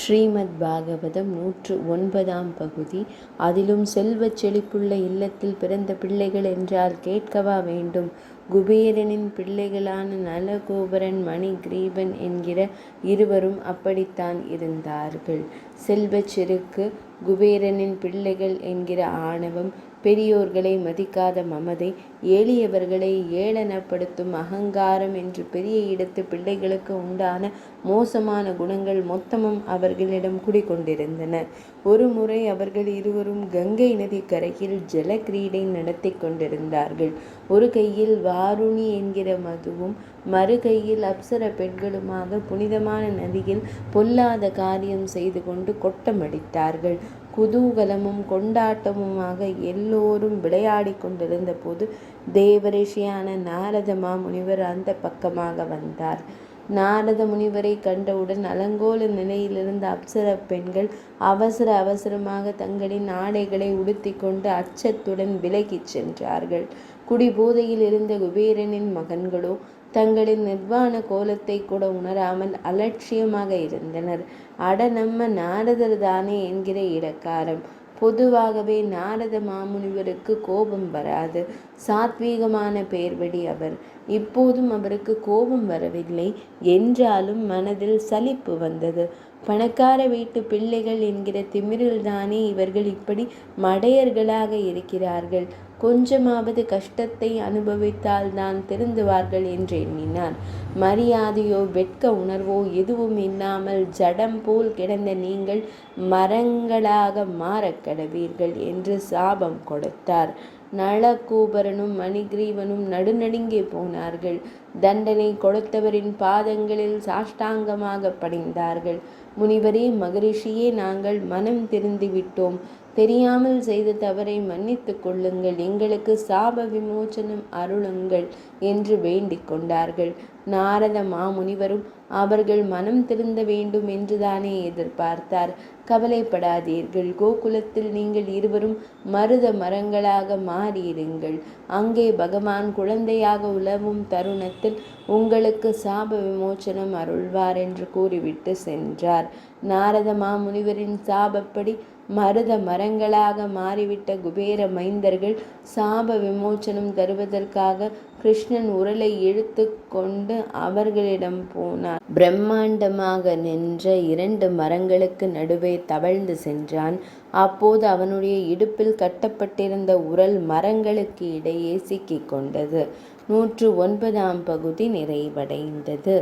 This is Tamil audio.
ஸ்ரீமத் பாகவதம் 109ஆம் பகுதி. அதிலும் செல்வச் செழிப்புள்ள இல்லத்தில் பிறந்த பிள்ளைகள் என்றால் கேட்கவா வேண்டும்? குபேரனின் பிள்ளைகளான நலகோபரன் மணிகிரீவன் என்கிற இருவரும் அப்படித்தான் இருந்தார்கள். செல்வச் செருக்கு, குபேரனின் பிள்ளைகள் என்கிற ஆணவம், பெரியோர்களை மதிக்காத மமதை, எளியவர்களை ஏளனப்படுத்தும் அகங்காரம் என்று பெரிய இடத்து பிள்ளைகளுக்கு உண்டான மோசமான குணங்கள் மொத்தமும் அவர்களிடம் குடிகொண்டிருந்தன. ஒரு முறை அவர்கள் இருவரும் கங்கை நதி கரையில் ஜல கிரீடை நடத்தி கொண்டிருந்தார்கள். ஒரு கையில் வாருணி என்கிற மதுவும் மறு கையில் அப்சர பெண்களுமாக புனிதமான நதியில் பொல்லாத காரியம் செய்து கொண்டு கொட்டமடித்தார்கள். குதூகலமும் கொண்டாட்டமுமாக எல்லோரும் விளையாடி கொண்டிருந்த போது தேவரிஷியான நாரத மாமுனிவர் அந்த பக்கமாக வந்தார். நாரத முனிவரை கண்டவுடன் அலங்கோல நிலையிலிருந்த அப்சர பெண்கள் அவசரமாக தங்களின் ஆடைகளை உடுத்தி கொண்டு அச்சத்துடன் விலகிச் சென்றார்கள். குடிபோதையில் இருந்த குபேரனின் மகன்களோ தங்களின் நிர்வாண கோலத்தை கூட உணராமல் அலட்சியமாக இருந்தனர். அட, நம்ம நாரதர் தானே என்கிற இடக்காரம். பொதுவாகவே நாரத மாமுனிவருக்கு கோபம் வராது. சாத்வீகமான பேர்வழி அவர். இப்போதும் அவருக்கு கோபம் வரவில்லை. என்றாலும் மனதில் சலிப்பு வந்தது. பணக்கார வீட்டு பிள்ளைகள் என்கிற திமிரில்தானே இவர்கள் இப்படி மடையர்களாக இருக்கிறார்கள். கொஞ்சமாவது கஷ்டத்தை அனுபவித்தால்தான் திருந்துவார்கள் என்று எண்ணினார். மரியாதையோ வெட்க உணர்வோ எதுவும் இல்லாமல் ஜடம் போல் கிடந்த நீங்கள் மரங்களாக மாறக் கடவீர்கள் என்று சாபம் கொடுத்தார். நளகோபரனும் மணிகிரீவனும் நடுநடுங்கி போனார்கள். தண்டனை கொடுத்தவரின் பாதங்களில் சாஷ்டாங்கமாக பணிந்தார்கள். முனிவரே, மகரிஷியே, நாங்கள் மனம் திருந்தி விட்டோம். தெரியாமல் செய்த தவறை மன்னித்து கொள்ளுங்கள். எங்களுக்கு சாப விமோச்சனம் அருளுங்கள் என்று வேண்டிக் கொண்டார்கள். நாரத மாமுனிவரும் அவர்கள் மனம் திருந்த வேண்டும் என்றுதானே எதிர்பார்த்தார். கவலைப்படாதீர்கள். கோகுலத்தில் நீங்கள் இருவரும் மருத மரங்களாக மாறியிருங்கள். அங்கே பகவான் குழந்தையாக உலவும் தருணத்தில் உங்களுக்கு சாப விமோச்சனம் அருள்வார் என்று கூறிவிட்டு சென்றார். நாரத மாமுனிவரின் சாபப்படி மருத மரங்களாக மாறிவிட்ட குபேர மைந்தர்கள் சாப விமோச்சனம் தருவதற்காக கிருஷ்ணன் உரலை இழுத்து கொண்டு அவர்களிடம் போனார். பிரம்மாண்டமாக நின்ற 2 மரங்களுக்கு நடுவே தவழ்ந்து சென்றான். அப்போது அவனுடைய இடுப்பில் கட்டப்பட்டிருந்த உரல் மரங்களுக்கு இடையே சிக்கிக் கொண்டது. 109ஆம் பகுதி நிறைவடைந்தது.